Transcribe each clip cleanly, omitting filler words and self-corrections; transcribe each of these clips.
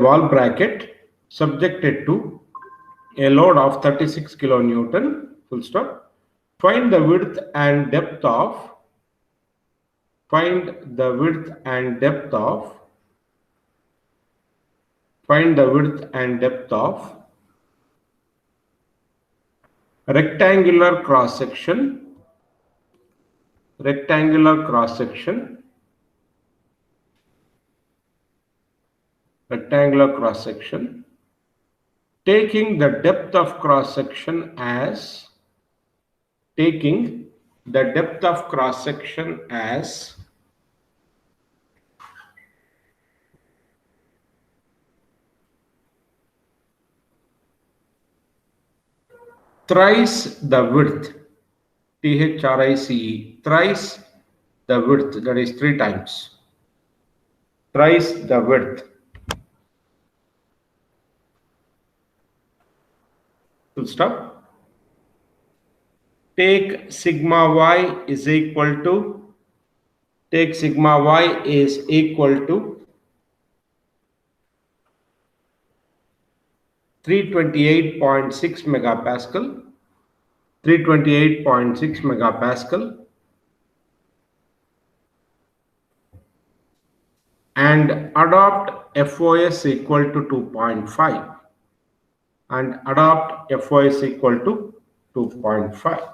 wall bracket subjected to a load of 36 kilonewton, full stop. Find the width and depth of rectangular cross section taking the depth of cross section as thrice the width, THRICE, thrice the width, that is 3 times, thrice the width. Full stop. Take sigma y is equal to 328.6 megapascal, and adopt FOS equal to 2.5.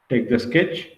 Take the sketch.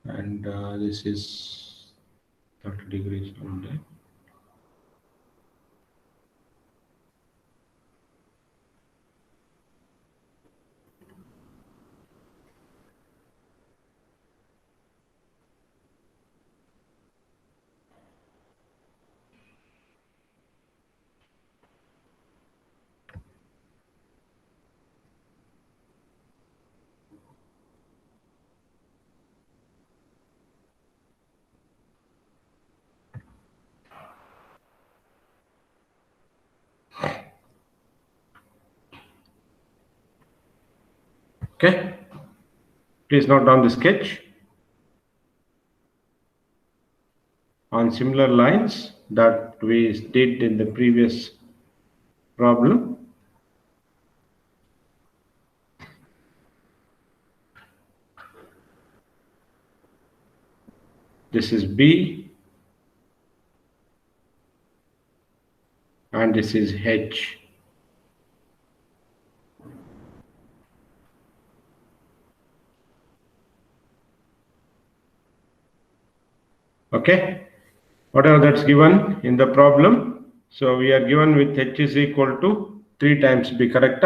And this is 30 degrees only. Okay, please note down the sketch on similar lines that we did in the previous problem. This is B and this is H. Okay, whatever that's given in the problem. So we are given with H is equal to 3 times B, correct?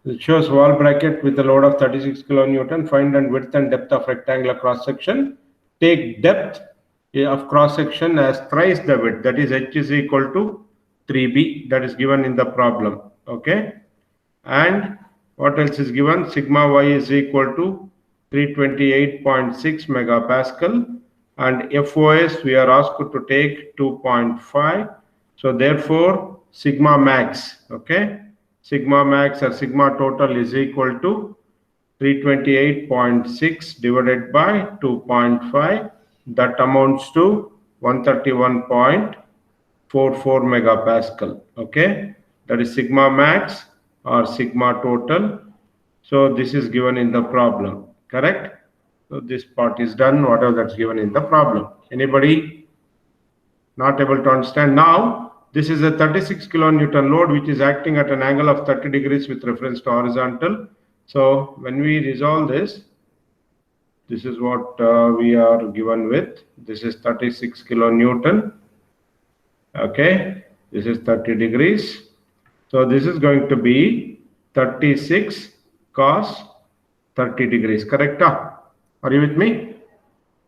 It shows wall bracket with a load of 36 kilonewton. Find and width and depth of rectangular cross section. Take depth of cross section as thrice the width, that is H is equal to 3B, that is given in the problem. Okay, and what else is given? Sigma y is equal to 328.6 megapascal, and FOS we are asked to take 2.5. So therefore sigma max, okay, sigma max or sigma total is equal to 328.6 divided by 2.5, that amounts to 131.44 megapascal. Okay, that is sigma max or sigma total. So this is given in the problem, correct? So this part is done, whatever that's given in the problem. Anybody not able to understand? Now this is a 36 kilonewton load which is acting at an angle of 30 degrees with reference to horizontal. So when we resolve this, This is what we are given with. This is 36 kilonewton. Okay, this is 30 degrees. So this is going to be 36 cos 30 degrees, correct? Are you with me?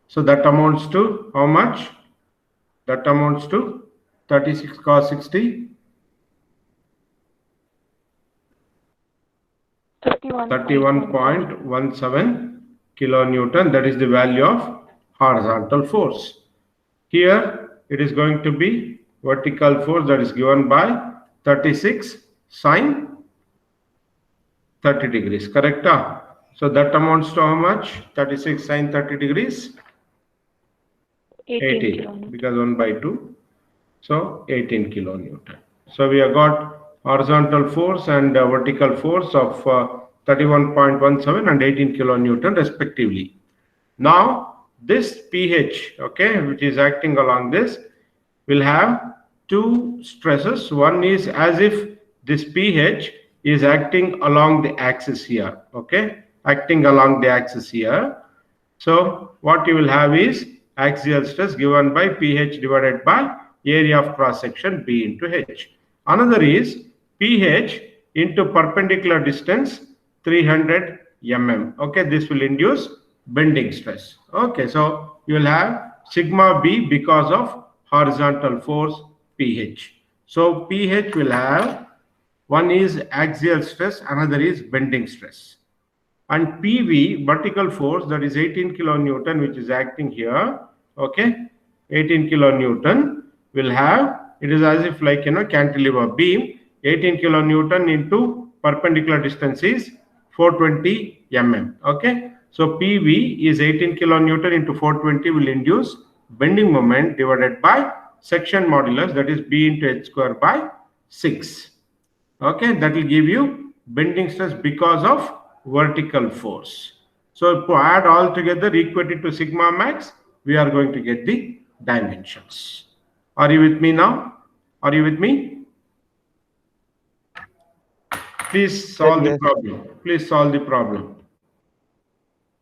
So that amounts to how much? That amounts to 36 cos 60. 31.17 kilonewton. That is the value of horizontal force. Here it is going to be vertical force that is given by 36 sine 30 degrees, correct? So that amounts to how much? 36 sine 30 degrees? 18, because 1 by 2. So 18 kilonewton. So we have got horizontal force and vertical force of 31.17 and 18 kilonewton respectively. Now this pH, okay, which is acting along this, will have two stresses. One is as if this pH is acting along the axis here, okay, acting along the axis here. So what you will have is axial stress given by pH divided by area of cross section B into H. Another is pH into perpendicular distance 300 mm. Okay, this will induce bending stress. Okay, so you will have sigma B because of horizontal force pH. So pH will have, one is axial stress, another is bending stress. And PV, vertical force, that is 18 kilonewton, which is acting here, okay, 18 kilonewton will have, it is as if like, cantilever beam, 18 kilonewton into perpendicular distance is 420 mm, okay. So PV is 18 kilonewton into 420 will induce bending moment divided by section modulus, that is B into H square by 6. Okay, that will give you bending stress because of vertical force. So to add all together equated to sigma max, we are going to get the dimensions. Are you with me now? Are you with me? Please solve the problem. Please solve the problem.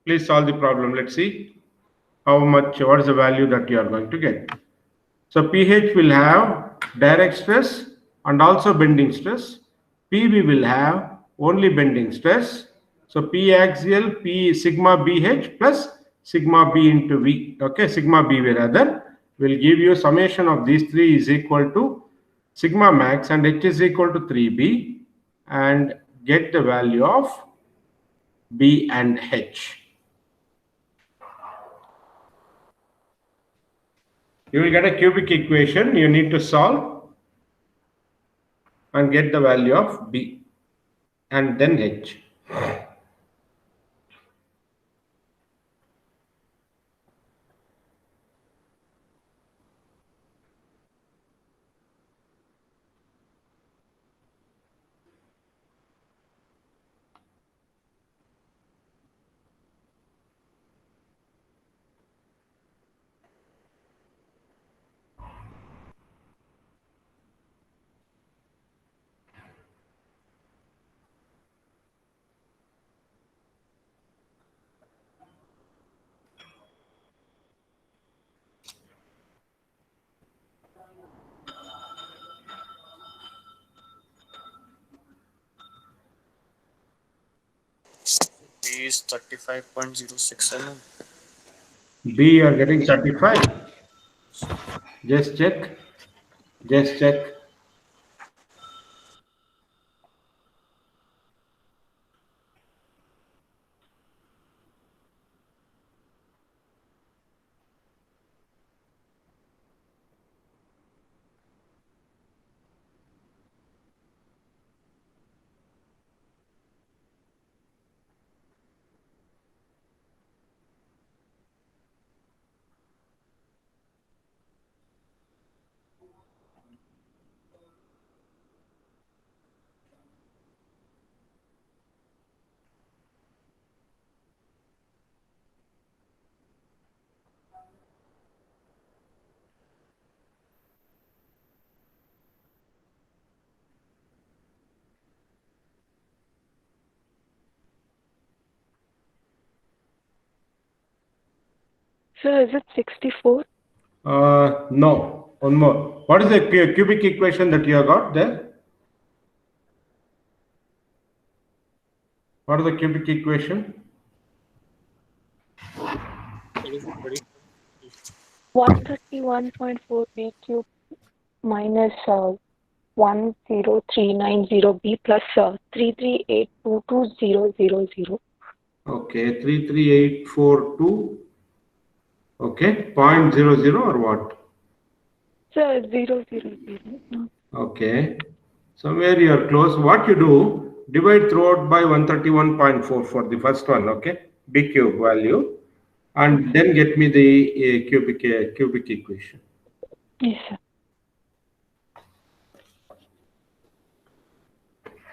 Please solve the problem. Let's see how much, what is the value that you are going to get. So pH will have direct stress and also bending stress. PV will have only bending stress. So P axial, P sigma BH plus sigma B into V. Okay, sigma B rather will give you summation of these three is equal to sigma max and H is equal to 3B, and get the value of B and H. You will get a cubic equation. You need to solve and get the value of B and then H. B is 35.06 mm. B, you are getting 35. Just check. Just check. Sir, is it 64? No, one more. What is the cubic equation that you have got there? What is the cubic equation? 131.4 B cube minus 10390 B plus 3382200. Okay, 33842. Okay, 0.00 or what? Sir, 000. Okay, somewhere you are close. What you do, divide throughout by 131.4 for the first one, okay? B cube value, and then get me the cubic equation. Yes, sir.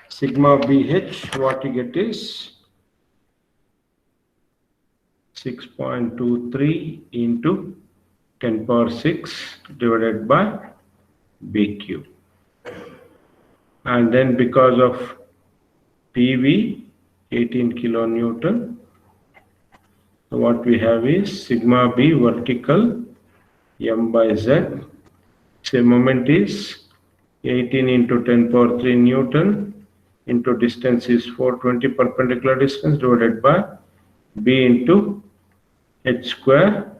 Sigma BH, what you get is 6.23 into 10 power 6 divided by B cube. And then because of PV 18 kilonewton, what we have is sigma B vertical M by Z. Say moment is 18 into 10 power 3 Newton into distance is 420 perpendicular distance divided by B into H square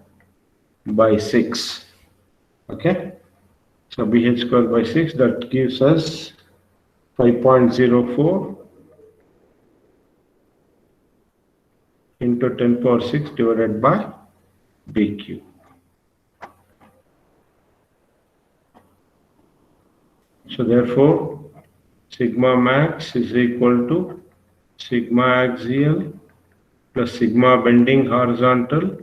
by 6. Okay. So BH square by 6, that gives us 5.04 into 10 power 6 divided by B cube. So therefore, sigma max is equal to sigma axial plus sigma bending horizontal,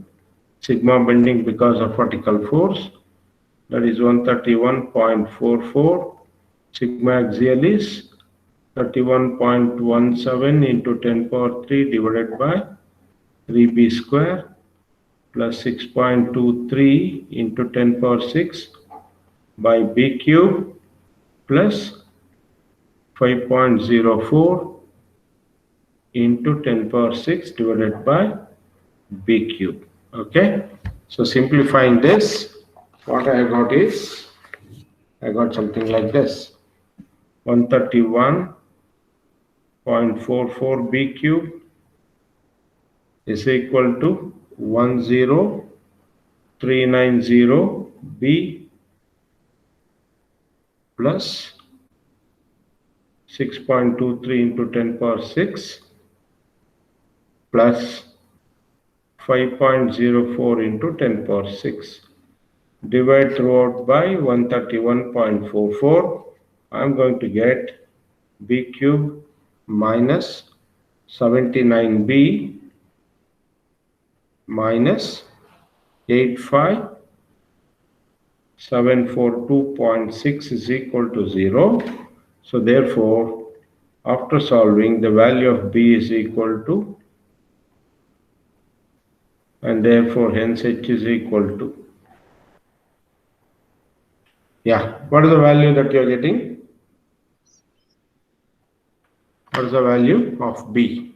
sigma bending because of vertical force, that is 131.44. Sigma axial is 31.17 into 10 power 3 divided by 3b square plus 6.23 into 10 power 6 by b cube plus 5.04 into 10 power 6 divided by b cube. Okay, so simplifying this, what I got is, I got something like this: 131.44 b cube is equal to 10390 b plus 6.23 into 10 power 6 plus 5.04 into 10 power 6. Divide throughout by 131.44. I'm going to get b cube minus 79b minus 85742.6 is equal to 0. So therefore, after solving, the value of b is equal to, and therefore hence h is equal to, yeah, what is the value that you are getting? What is the value of b?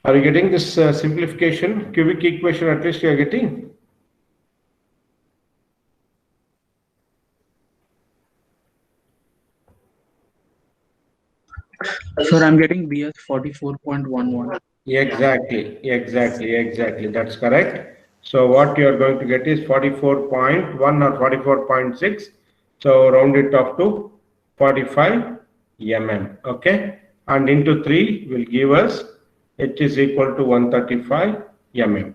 Are you getting this simplification, cubic equation at least you are getting? Sir, I'm getting BS 44.11. Exactly. That's correct. So what you are going to get is 44.1 or 44.6. So round it off to 45 mm. Okay. And into 3 will give us h is equal to 135 mm.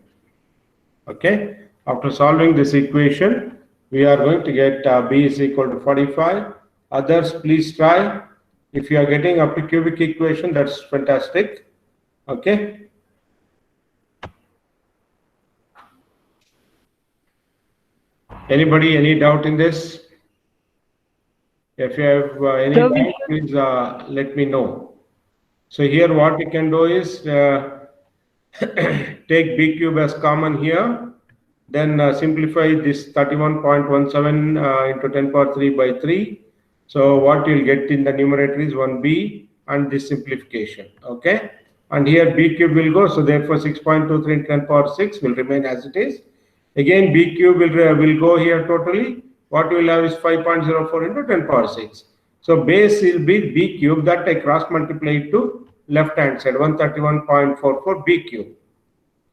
Okay. After solving this equation, we are going to get b is equal to 45. Others, please try. If you are getting up to cubic equation, that's fantastic. Okay. Anybody, any doubt in this? If you have any doubt, please let me know. So here what you can do is take b cube as common here, then simplify this 31.17 into 10 power 3 by 3. So what you'll get in the numerator is 1b and this simplification. Okay. and here b cube will go. So therefore 6.23 into 10 power 6 will remain as it is. Again b cube will go here totally. What we will have is 5.04 into 10 power 6. So base will be b cube, that I cross multiply it to left hand side, 131.44 b cube.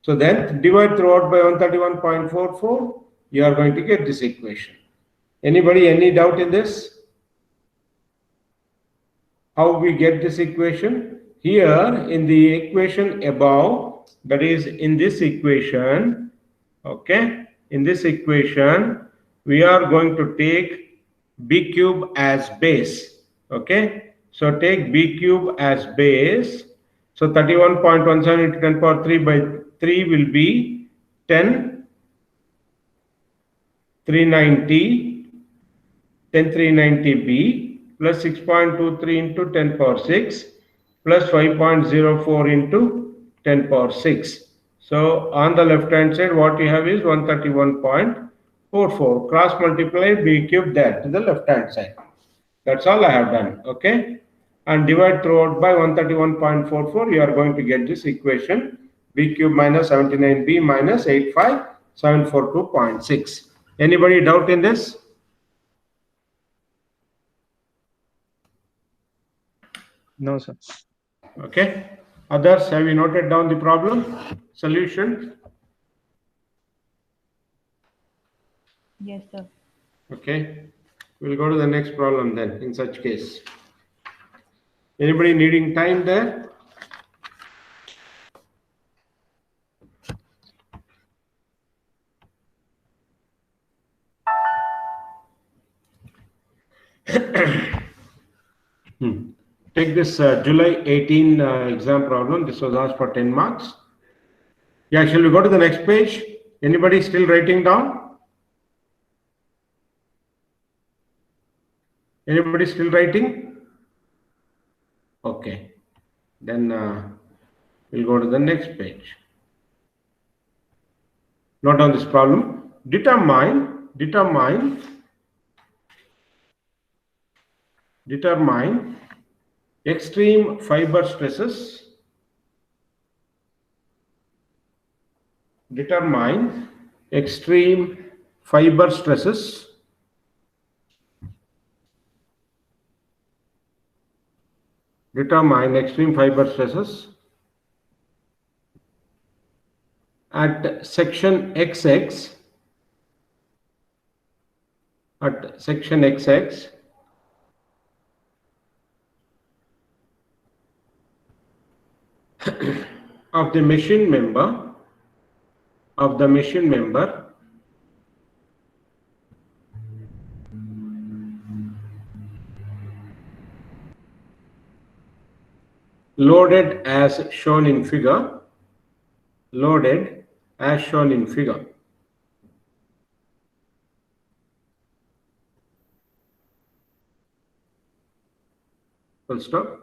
So then divide throughout by 131.44, you are going to get this equation. Anybody, any doubt in this? How we get this equation? Here in the equation above, that is in this equation, okay, in this equation, we are going to take b cube as base, okay. So take b cube as base. So 31.17 into 10 power 3 by 3 will be 10, 390, 10390b plus 6.23 into 10 power 6 plus 5.04 into 10 power 6. So on the left hand side, what you have is 131.44. Cross multiply b cube there to the left hand side. That's all I have done. Okay. And divide throughout by 131.44. You are going to get this equation: b cube minus 79b minus 85742.6. Anybody doubt in this? No, sir. Okay. Others, have you noted down the problem? Solution? Yes, sir. Okay. We'll go to the next problem then, in such case. Anybody needing time there? Take this July 18 exam problem. This was asked for 10 marks. Yeah, shall we go to the next page? Anybody still writing down? Anybody still writing? Okay. Then we'll go to the next page. Note down this problem. Determine extreme fiber stresses. Determine extreme fiber stresses at section XX of the machine member loaded as shown in figure. Full stop.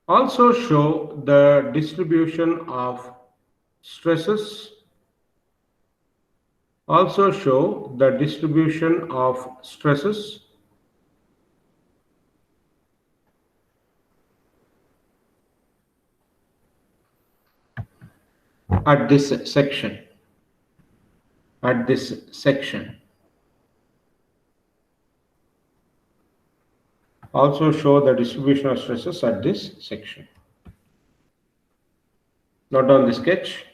Also show the distribution of stresses. At this section. Also show the distribution of stresses at this section. Note down the sketch.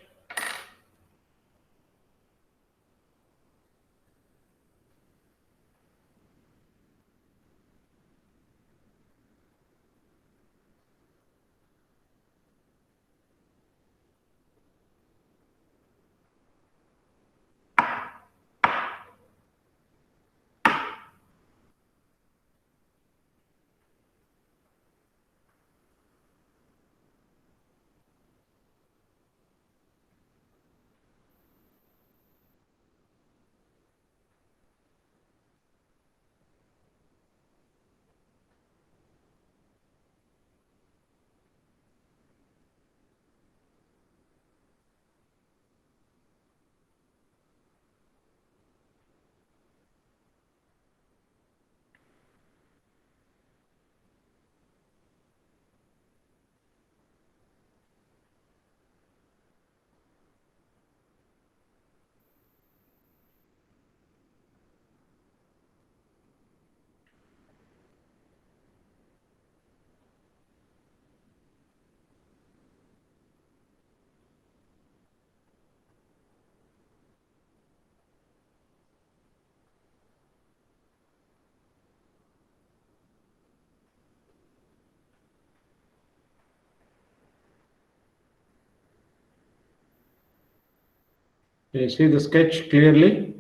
You see the sketch clearly?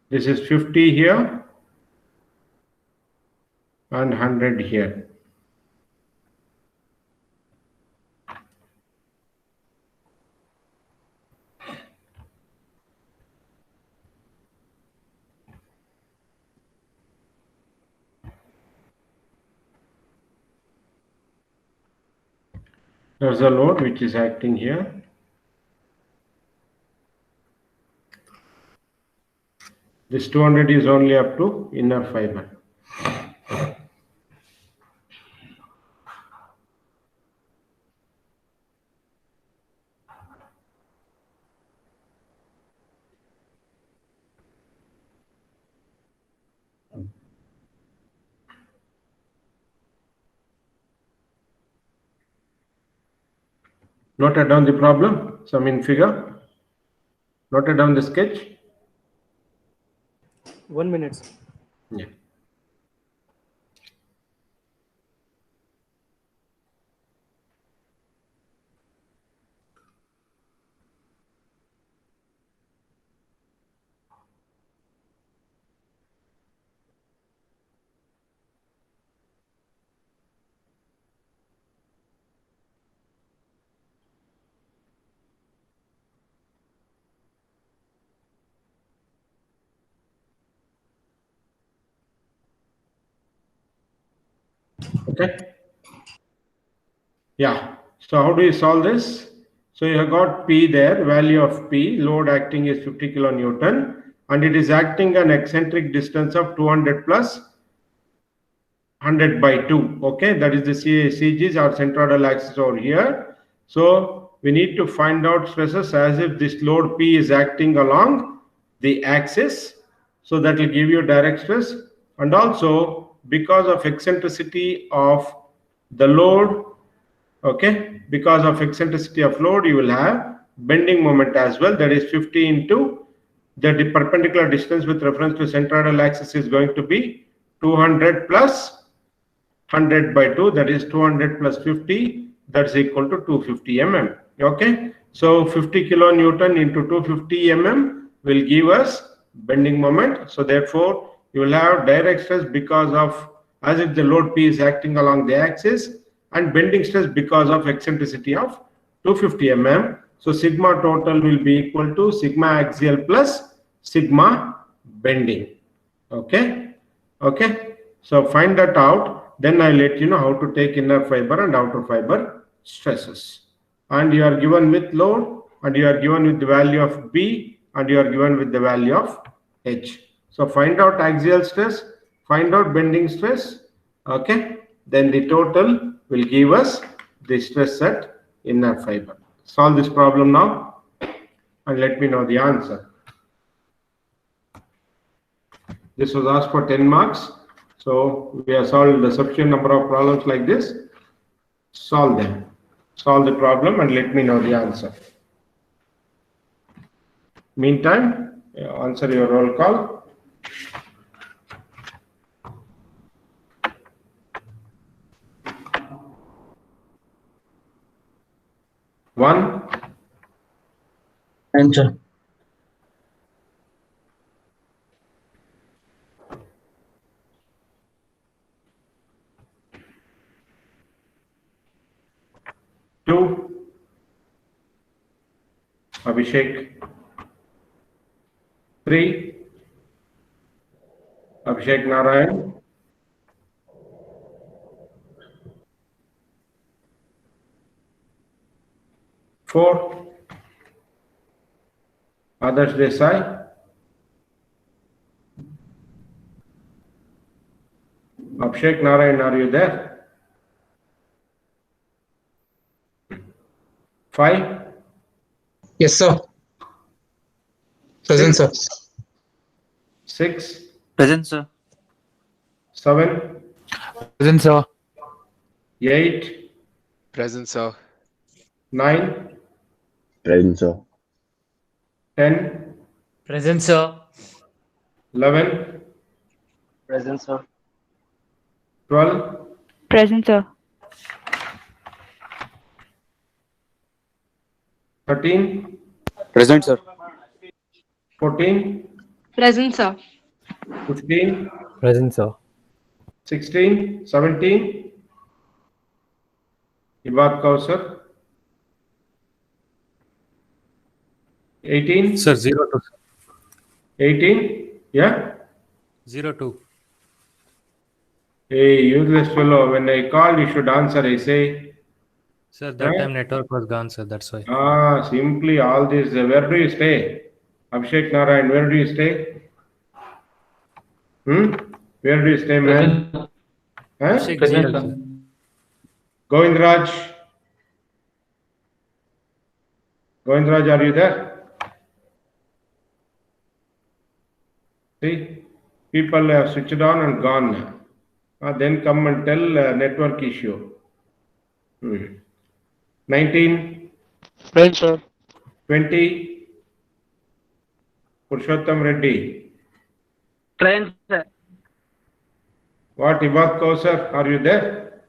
This is 50 here and 100 here. There's a load which is acting here. This 200 is only up to inner fiber. Noted down the problem, some in figure. Noted down the sketch. 1 minute. Yeah. Okay. Yeah. So how do you solve this? So you have got P there, value of P, load acting is 50 kilonewton, and it is acting an eccentric distance of 200 plus 100 by 2. Okay, that is the CGs or centroidal axis over here. So we need to find out stresses as if this load P is acting along the axis. So that will give you direct stress, and also because of eccentricity of the load, okay, because of eccentricity of load, you will have bending moment as well. That is 50 into the perpendicular distance with reference to centroidal axis is going to be 200 plus 100 by 2, that is 200 plus 50, that's equal to 250 mm. Okay, so 50 kilonewton into 250 mm will give us bending moment. So therefore you will have direct stress because of, as if the load P is acting along the axis, and bending stress because of eccentricity of 250 mm. So sigma total will be equal to sigma axial plus sigma bending. Okay, okay, so find that out, then I'll let you know how to take inner fiber and outer fiber stresses. And you are given with load, and you are given with the value of B, and you are given with the value of H. So find out axial stress, find out bending stress, okay, then the total will give us the stress at inner fiber. Solve this problem now and let me know the answer. This was asked for 10 marks. So we have solved a sufficient number of problems like this. Solve them. Solve the problem and let me know the answer. Meantime, answer your roll call. One, Answer. two, Abhishek. 3, Abhishek Narayan. 4, Adarsh Desai. Abhishek Narayan, are you there? 5, Yes, sir. Present, sir. 6, Present, sir. 7, Present, sir. 8, Present, sir. 9, Present, sir. 10, Present, sir. 11, Present, sir. 12, Present, sir. 13, Present, sir. 14, Present, sir. 15, Present, sir. 16, 17. Ibad Kausar. 18. Sir, 02. 18. Yeah. 02. Hey, useless fellow. When I call, you should answer. I say. Sir, that Huh? time network was gone, sir. That's why. Simply all this. Where do you stay? Abhishek Narayan, where do you stay? Where do you stay, man? Huh? Abhishek GL, sir. Govindraj. Govindraj, are you there? See, people have switched on and gone. Then come and tell network issue. 19, Present, sir. 20, Purushottam Reddy. Present, sir. What, Ibad Kausar, are you there?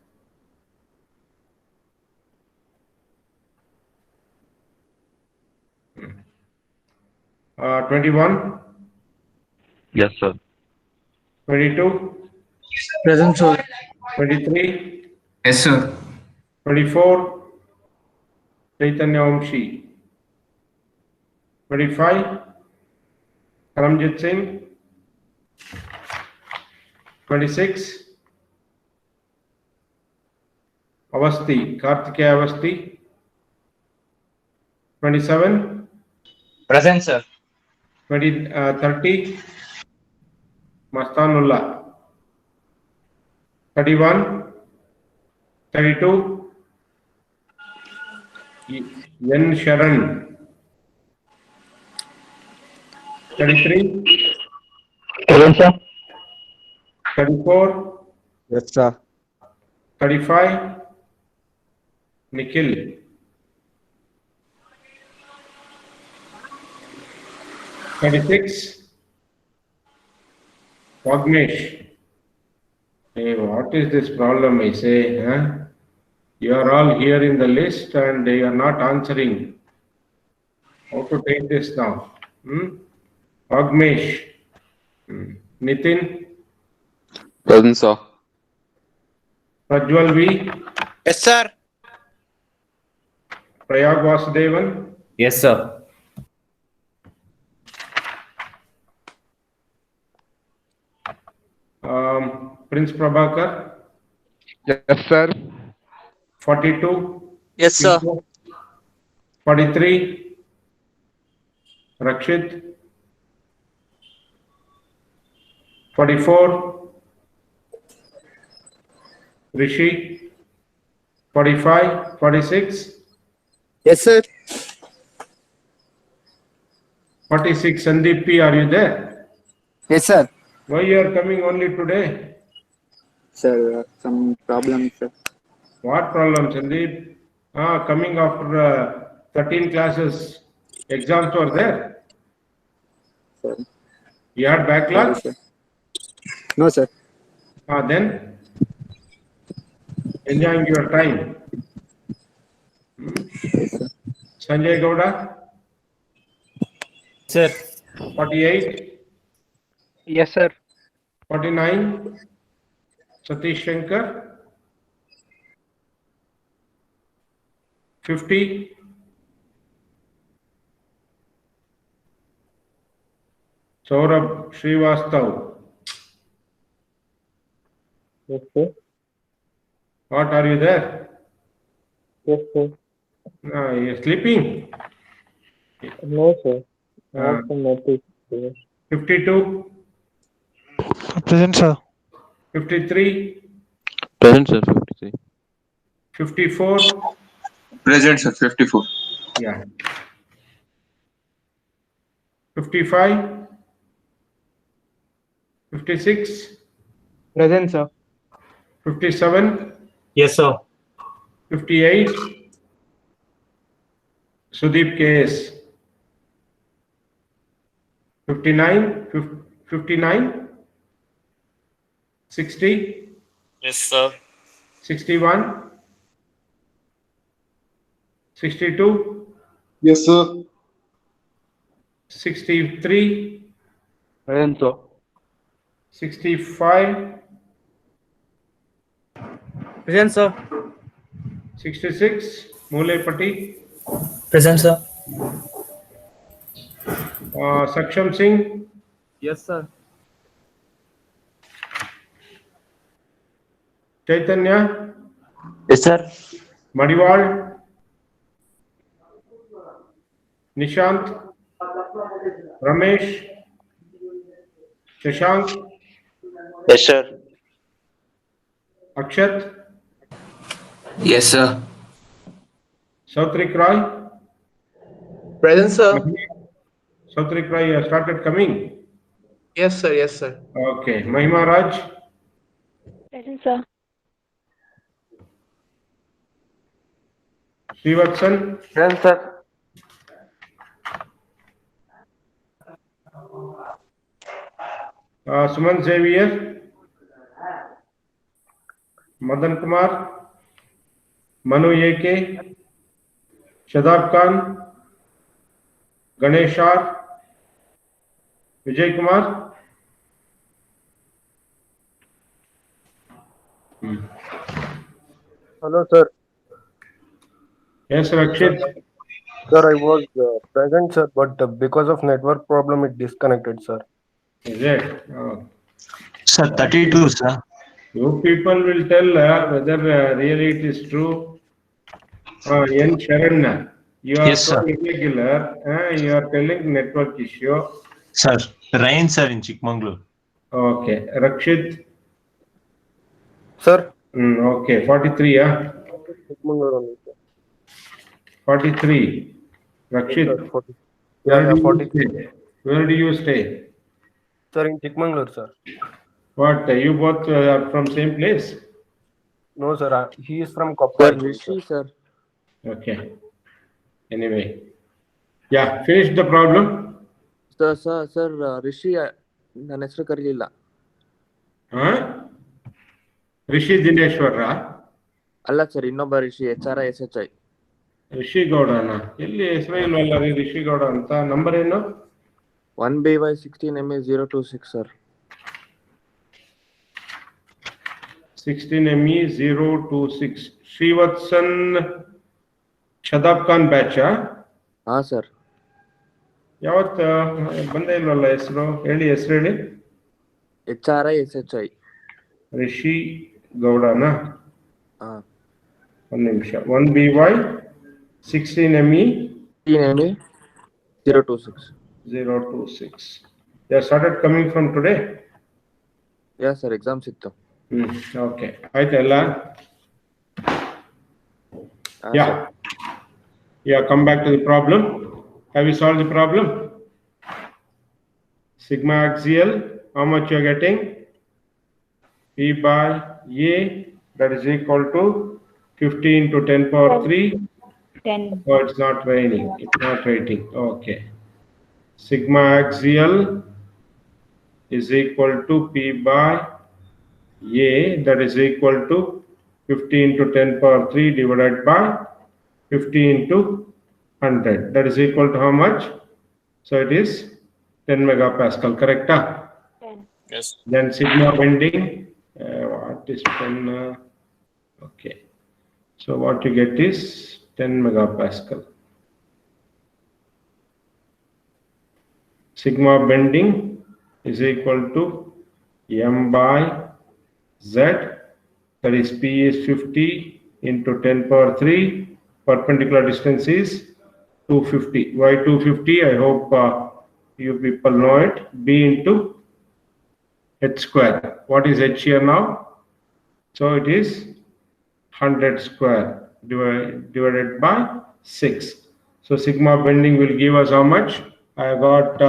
Hmm. 21, Yes, sir. 22, Present, sir. 23, Yes, sir. 24, Chaitanya Omshi. 25, Karamjit Singh. 26, Avasti, Kartikeya Avasti. 27, Present, sir. 30, Mastanullah. 31, 32, N. Sharan. 33, Present, sir. 34, Yes, sir. 35, Nikhil. 36, Wagnesh. Hey, what is this problem, I say? Huh? You are all here in the list and you are not answering. How to take this now? Wagnesh. Nitin. Present, sir. Prajwal V. Yes, sir. Prayag Vasudevan. Yes, sir. Prince Prabhakar. Yes, sir. 42. Yes, sir. 43. Rakshit. 44. Rishi. 45. 46. Yes, sir. 46. Sandeep P. Are you there? Yes, sir. Why you are coming only today? Sir, some problem, sir. What problem, Sandeep? Coming after 13 classes, exams were there. Sir. You had backlog? Sorry, sir. No, sir. Then enjoying your time. Yes, sir. Sanjay Gowda, Sir. 48, Yes, sir. 49, Satish Shankar, 50, Saurabh Srivastav. Yes, sir. What, are you there? Yes, sir. You're sleeping? No, sir. I Uh, have some notice. 52, Present, sir. 53, Present, sir. 53. 54. Present, sir. 54. Yeah. 55, 56, Present, sir. 57, Yes, sir. 58, Sudeep KS. 59, 59, 60, Yes, sir. 61, 62, Yes, sir. 63, Present, sir. 65, Present, sir. 66, Mule Pati, Present, sir. Saksham Singh, Yes, sir. Chaitanya, Yes, sir. Madiwal, Nishant, Ramesh, Shashank, Yes, sir. Akshat, Yes, sir. Sautrik Roy. Present, sir. Sautrik Roy, you have started coming. Yes, sir. Yes, sir. Okay. Mahima Raj, Present, sir. Srivatsan, Present, sir. Suman Xavier, Madan Kumar, Manu Yeke, Shadab Khan, Ganesh R, Vijay Kumar. Hello, sir. Yes, Rakshit. Sir, I was present, sir, but because of network problem, it disconnected, sir. Is it? Oh. Sir, 32, sir. You people will tell whether really it is true. N. Sharan, you are Yes, so sir. irregular. You are telling network issue. Sir, rain, sir, in Chikmagalur. Okay. Rakshit. Sir, Okay. 43, yeah. Chikmagalur only, sir. 43. Rakshit. Sir, 40. Where Yeah, do you 43. stay? Where do you stay? Sir, in Chikmagalur, sir. What? You both are from same place? No, sir. He is from Koppal. Rishi, sir. Okay. Anyway. Yeah. Finish the problem. Sir, Rishi, ನನ್ನ ಹೆಸರು ಕರೀಲಿಲ್ಲ. Huh? Rishi Dineshwara. ಅಲ್ಲ sir, ಇನ್ನೊಬ್ಬ Rishi HRISHI. Rishi ಗೌಡನ ಎಲ್ಲಿ ಹೆಸರೇ ಇಲ್ವಲ್ಲ ರೀ ರಿಷಿ ಗೌಡ ಅಂತ. Number ಏನು? 1BY16ME026 sir. 16ME026. Srivatsan Shadab Khan batch. ಹಾ ಸರ್. ಯಾವತ್ತ ಬಂದೇ ಇಲ್ವಲ್ಲ ಹೆಸರು? ಹೇಳಿ ಹೆಸರು ಹೇಳಿ. HRISHI. ರಿಷಿ ಗೌಡನ. ಹಾ. ಒಂದು ನಿಮಿಷ. 1BY 16ME 026. 026. They have started coming from today. Yeah sir, exams ಇತ್ತು. Okay. ಆಯ್ತಲ್ಲ? Yeah. Yeah, come back to the problem. Have you solved the problem? Sigma axial, how much you are getting? P by A, that is equal to 15 to 10 power 3. 10. Oh, it's not raining. It's not raining. Okay. Sigma axial is equal to P by A, that is equal to 15 to 10 power 3 divided by 15 to 100. That is equal to how much? So it is 10 megapascal, correct? 10. Yes. Then sigma bending, what is 10? Okay. So what you get is 10 megapascal. Sigma bending is equal to M by Z, that is P is 50 into 10 power 3, perpendicular distance is 250. Why 250? I hope you people know it. B into H square. What is H here now? So it is 100 square divided by 6. So sigma bending will give us how much? I got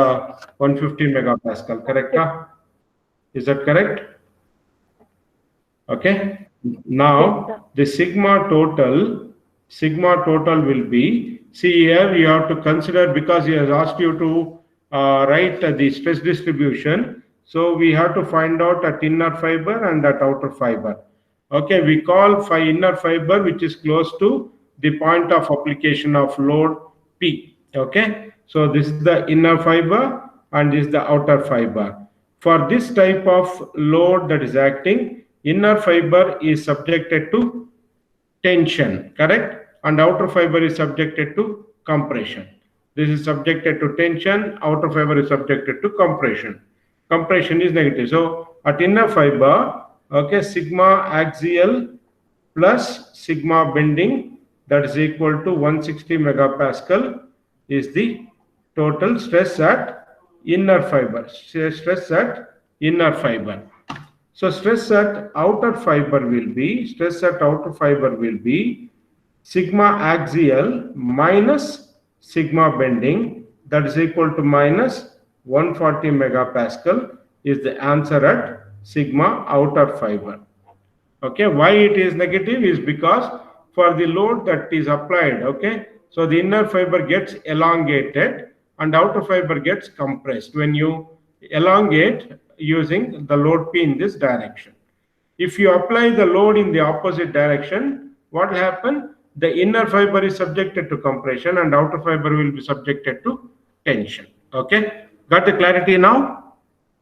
150 megapascal, correct? Is that correct? Okay. Now the sigma total will be, see here you have to consider, because he has asked you to write the stress distribution. So we have to find out at inner fiber and at outer fiber. Okay, we call inner fiber which is close to the point of application of load P. Okay, so this is the inner fiber and this is the outer fiber. For this type of load that is acting, inner fiber is subjected to tension, correct? And outer fiber is subjected to compression. This is subjected to tension, outer fiber is subjected to compression. Compression is negative. So at inner fiber, okay, sigma axial plus sigma bending, that is equal to 160 megapascal, is the total stress at inner fiber. Stress at inner fiber. So stress at outer fiber will be sigma axial minus sigma bending, that is equal to minus 140 megapascal, is the answer at sigma outer fiber. Okay, why it is negative is because for the load that is applied, okay, so the inner fiber gets elongated and outer fiber gets compressed when you elongate using the load P in this direction. If you apply the load in the opposite direction, what will happen? The inner fiber is subjected to compression and outer fiber will be subjected to tension. Okay, got the clarity now?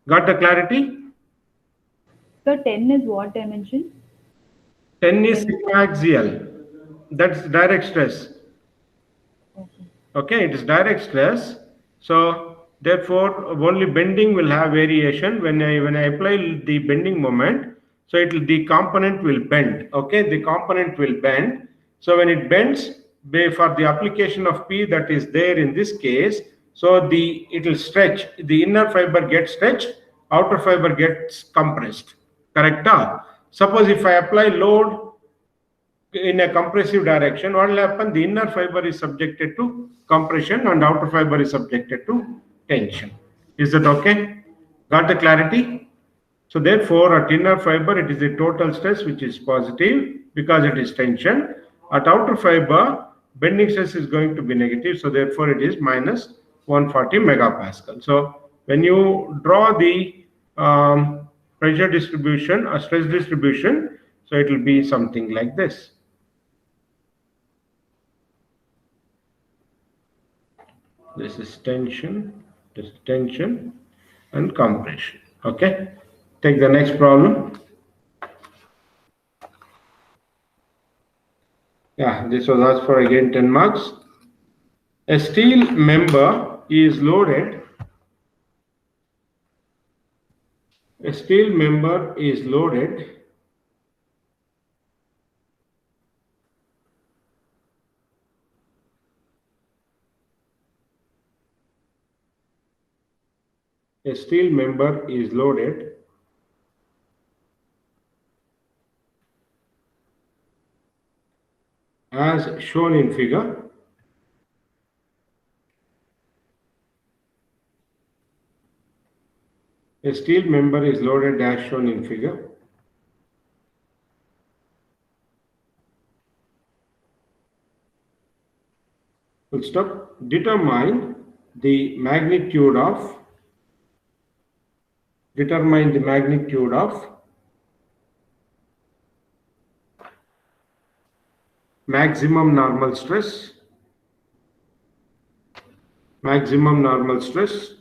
Got the clarity? So 10 is what dimension? 10 is sigma axial. That's direct stress. Okay, it is direct stress. So therefore, only bending will have variation. When I apply the bending moment, so the component will bend. Okay, the component will bend. So when it bends, for the application of P that is there in this case, so it will stretch. The inner fiber gets stretched, outer fiber gets compressed. Correct? Suppose if I apply load in a compressive direction, what will happen? The inner fiber is subjected to compression and outer fiber is subjected to tension. Is that okay? Got the clarity? So therefore, at inner fiber, it is the total stress which is positive because it is tension. At outer fiber, bending stress is going to be negative. So therefore, it is minus 140 megapascal. So when you draw the pressure distribution or stress distribution, so it will be something like this. This is tension, and compression. Okay, take the next problem. Yeah, this was asked for again 10 marks. A steel member is loaded. A steel member is loaded as shown in figure. A steel member is loaded as shown in figure. Full stop. Determine the magnitude of maximum normal stress.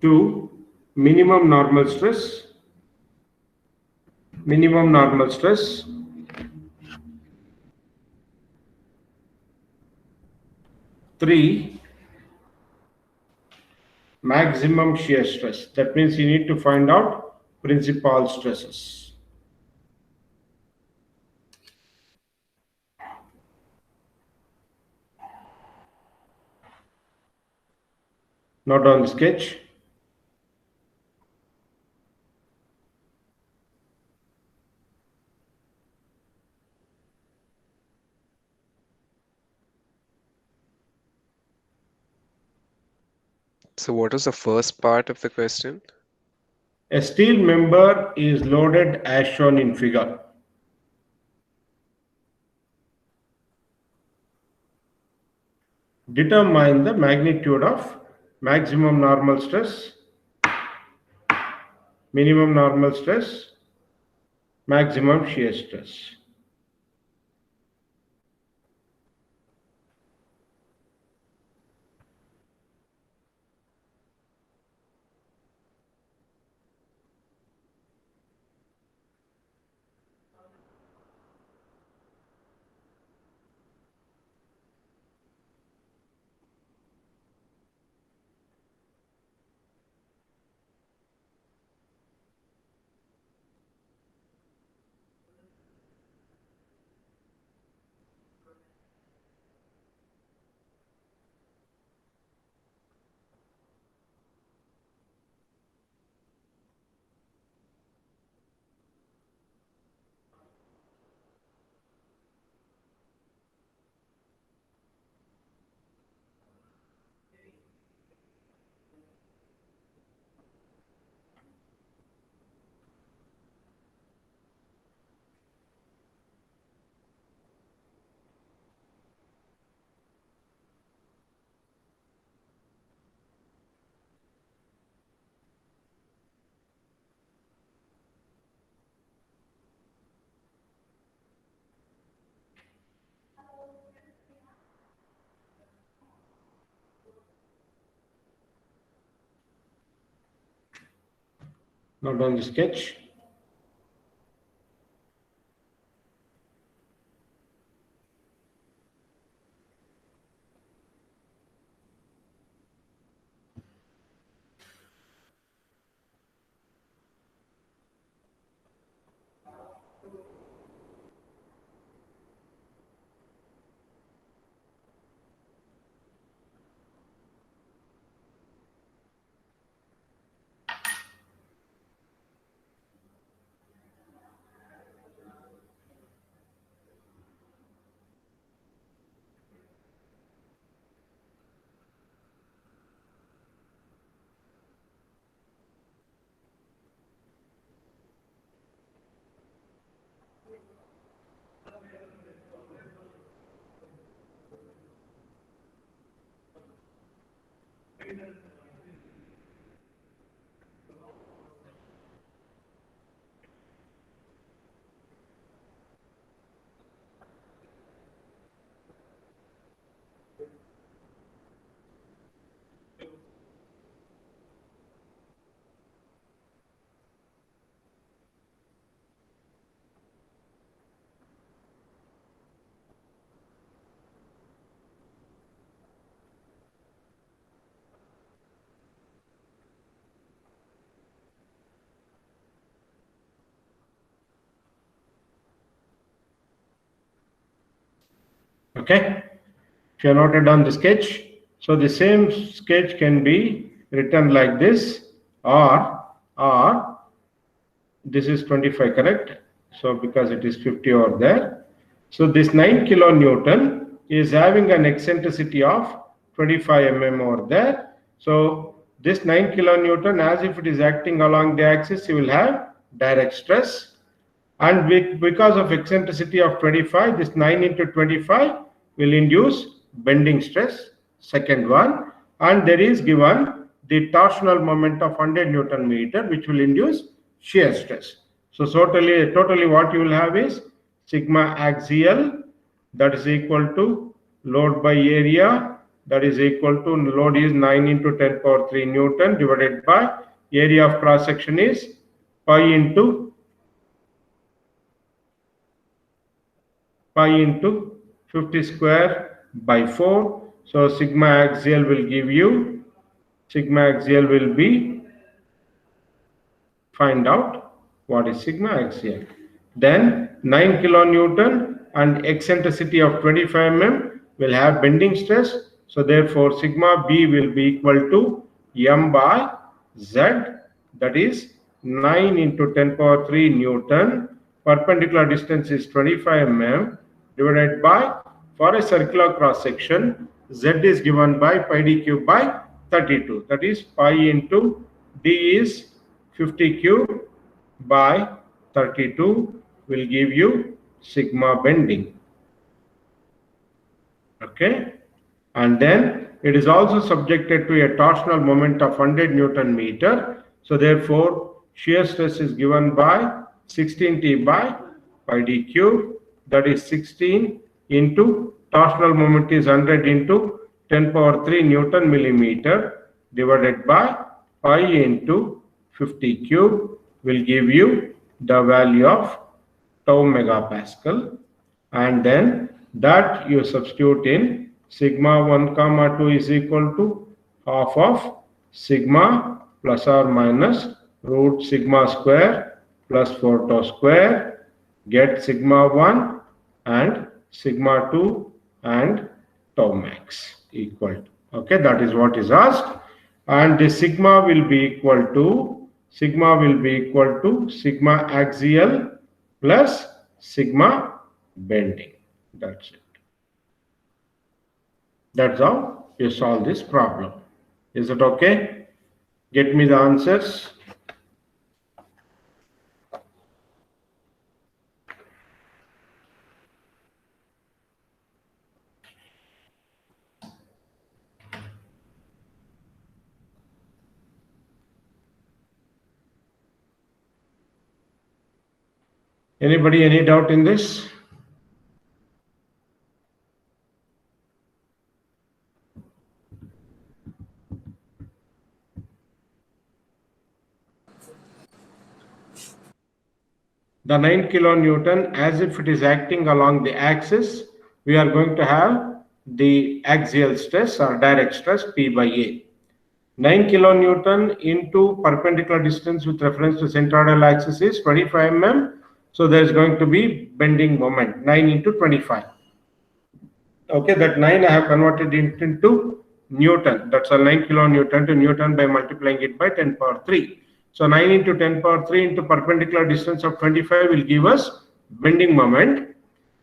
To minimum normal stress. 3, maximum shear stress. That means you need to find out principal stresses. Not on the sketch. So what was the first part of the question? A steel member is loaded as shown in figure. Determine the magnitude of maximum normal stress, minimum normal stress, maximum shear stress. Not on the sketch. Okay. If you noted down the sketch, so the same sketch can be written like this, or this is 25, correct? So because it is 50 over there. So this 9 kilonewton is having an eccentricity of 25 mm over there. So this 9 kilonewton, as if it is acting along the axis, you will have direct stress. And because of eccentricity of 25, this 9 into 25 will induce bending stress, second one. And there is given the torsional moment of 100 Newton meter, which will induce shear stress. So totally what you will have is sigma axial, that is equal to load by area, that is equal to load is 9 into 10 power 3 Newton divided by area of cross section is pi into 50 square by 4. So sigma axial will give you, sigma axial will be, find out what is sigma axial. Then 9 kilonewton and eccentricity of 25 mm will have bending stress. So therefore sigma B will be equal to m by z, that is 9 into 10 power 3 Newton. Perpendicular distance is 25 mm divided by, for a circular cross section, z is given by pi d cube by 32. That is pi into d is 50 cube by 32 will give you sigma bending. Okay. And then it is also subjected to a torsional moment of 100 Newton meter. So therefore shear stress is given by 16T by pi d cube, that is 16 into torsional moment is 100 into 10 power 3 Newton millimeter divided by pi into 50 cube will give you the value of tau megapascal, and then that you substitute in sigma 1 comma 2 is equal to half of sigma plus or minus root sigma square plus 4 tau square, get sigma 1 and sigma 2 and tau max equal to. Okay, that is what is asked. And the sigma will be equal to sigma axial plus sigma bending. That's it. That's how you solve this problem. Is it okay? Get me the answers. Anybody, any doubt in this? the 9 kilonewton as if it is acting along the axis, we are going to have the axial stress or direct stress P by A. 9 kilonewton into perpendicular distance with reference to centroidal axis is 25 mm. So there is going to be bending moment, 9 into 25. Okay, that 9 I have converted it into Newton. That's a 9 kilonewton to Newton by multiplying it by 10 power 3. So 9 into 10 power 3 into perpendicular distance of 25 will give us bending moment.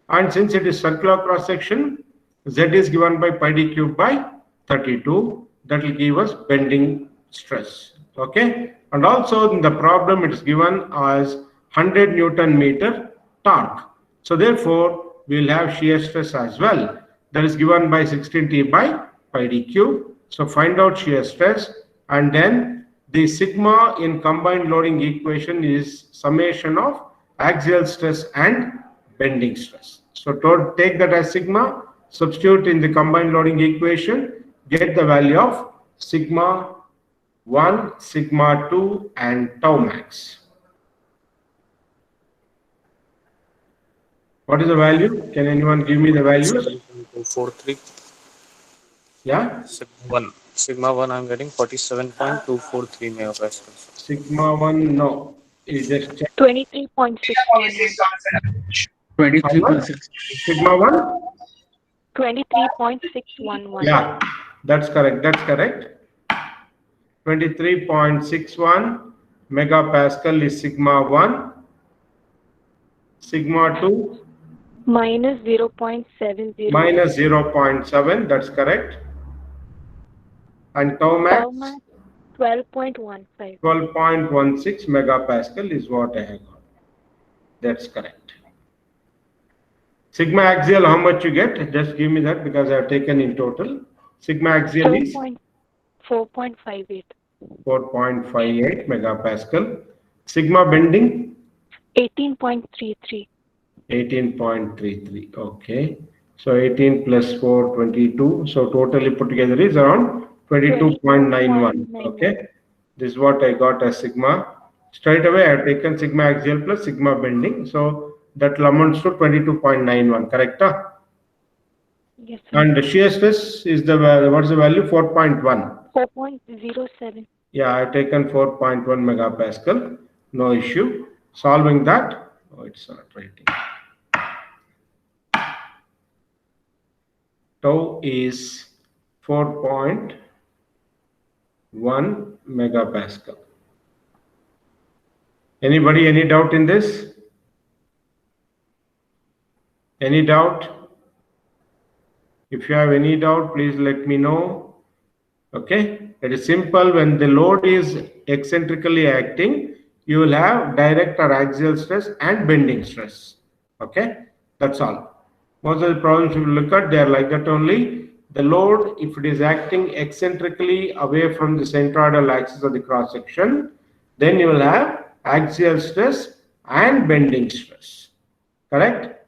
And since it is circular cross section, Z is given by pi d cube by 32. That will give us bending stress. Okay. And also in the problem it is given as 100 Newton meter torque. So therefore we will have shear stress as well. That is given by 16T by pi d cube. So find out shear stress, and then the sigma in combined loading equation is summation of axial stress and bending stress. So to take that as sigma, substitute in the combined loading equation, get the value of sigma 1, sigma 2 and tau max. What is the value? Can anyone give me the value? 7.243. Yeah? Sigma 1 I'm getting 47.243 megapascals. Sigma 1, no. You just check. 23.611. 23.6. Sigma 1? 23.611. Yeah, that's correct. That's correct. 23.61 megapascal is sigma 1. Sigma 2? Minus 0.70. Minus 0.7. That's correct. And tau max? 12.15. 12.16 megapascal is what I have got. That's correct. Sigma axial, how much you get? Just give me that because I have taken in total. Sigma axial is 4.58. 4.58 megapascal. Sigma bending? 18.33. 18.33. Okay. So 18 plus 4, 22. So totally put together is around 22.91. Okay. This is what I got as sigma. Straight away I have taken sigma axial plus sigma bending. So that amounts to 22.91. Correct? Yes, sir. And the shear stress is the, what is the value? 4.1. 4.07. Yeah, I have taken 4.1 megapascal. No issue. Solving that. Oh, it's not writing. Tau is 4.1 megapascal. Anybody, any doubt in this? Any doubt? If you have any doubt, please let me know. Okay, it is simple. When the load is eccentrically acting, you will have direct or axial stress and bending stress. Okay, that's all. Most of the problems you will look at, they are like that only. The load, if it is acting eccentrically away from the centroidal axis of the cross section, then you will have axial stress and bending stress. Correct?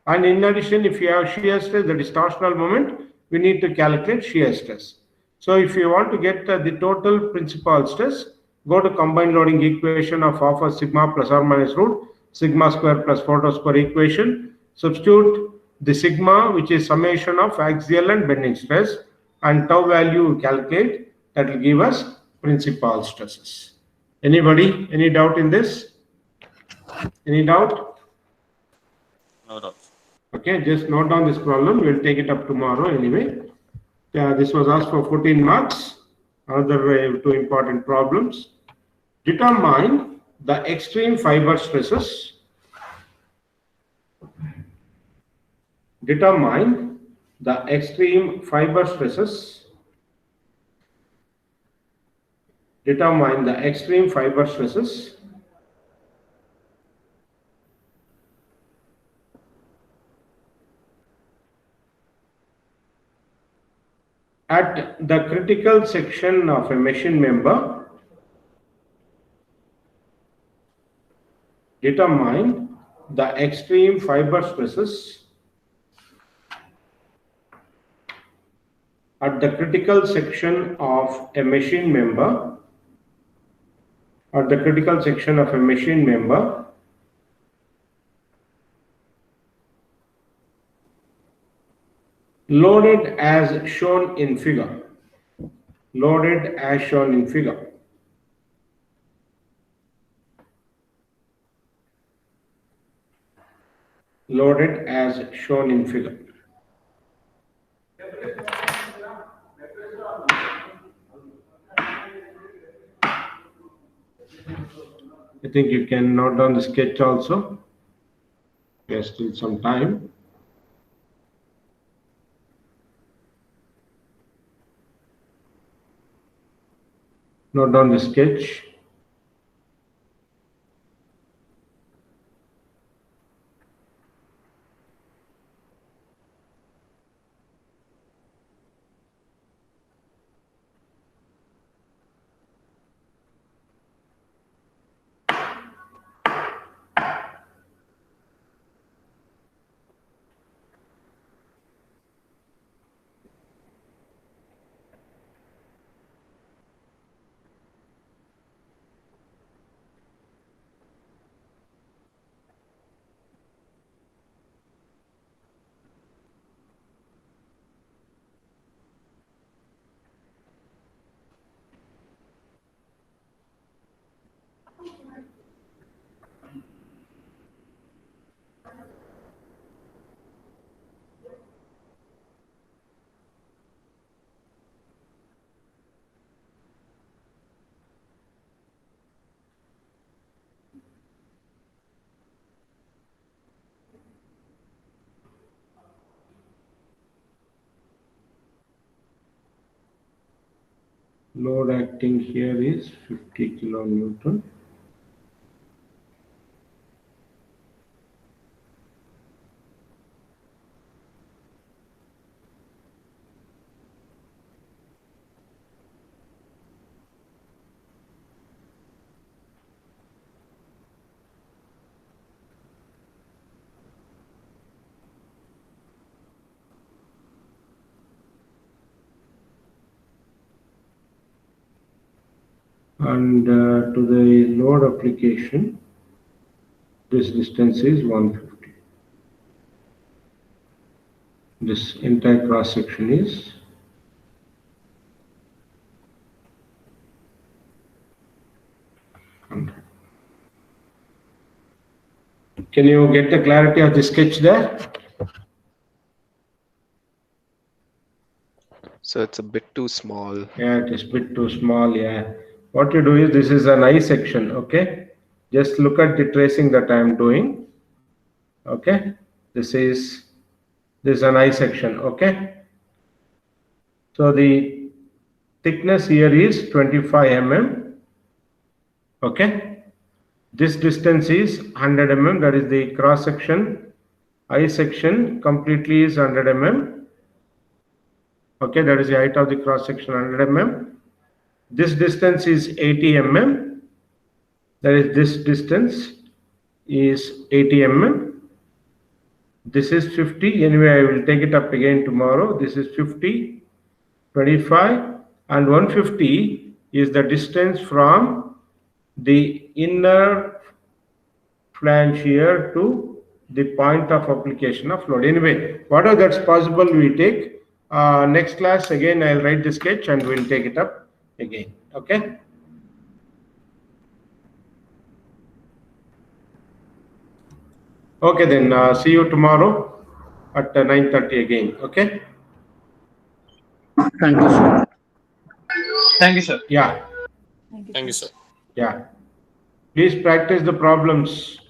And in addition, if you have shear stress, the distortional moment, we need to calculate shear stress. So if you want to get the total principal stress, go to combined loading equation of half of sigma plus or minus root sigma square plus 4 tau square equation. Substitute the sigma, which is summation of axial and bending stress, and tau value calculate. That will give us principal stresses. Anybody? Any doubt in this? Any doubt? No doubt. Okay, just note down this problem. We'll take it up tomorrow anyway. This was asked for 14 marks. Another two important problems. Determine the extreme fiber stresses. Determine the extreme fiber stresses. Determine the extreme fiber stresses at the critical section of a machine member. Determine the extreme fiber stresses at the critical section of a machine member. At the critical section of a machine member Loaded as shown in figure. Loaded as shown in figure. Loaded as shown in figure. I think you can note down the sketch also. There's still some time. Note down the sketch. Load acting here is 50 kilonewton. And to the load application, this distance is 150. This entire cross section is 100. Can you get the clarity of the sketch there? So it's a bit too small. Yeah, it is a bit too small. Yeah. What you do is, this is an I section. Okay. Just look at the tracing that I am doing. Okay. This is an I section. Okay. So the thickness here is 25 mm. Okay. This distance is 100 mm. That is the cross section. I section completely is 100 mm. Okay. That is the height of the cross section, 100 mm. This distance is 80 mm. That is, this distance is 80 mm. This is 50. Anyway, I will take it up again tomorrow. This is 50, 25, and 150 is the distance from the inner flange here to the point of application of load. Anyway, whatever that's possible, we take. Next class, again, I'll write the sketch and we'll take it up again. Okay. Okay, then see you tomorrow at 9:30 again. Okay. Thank you, sir. Thank you, sir. Yeah. Thank you, sir. Yeah. Please practice the problems.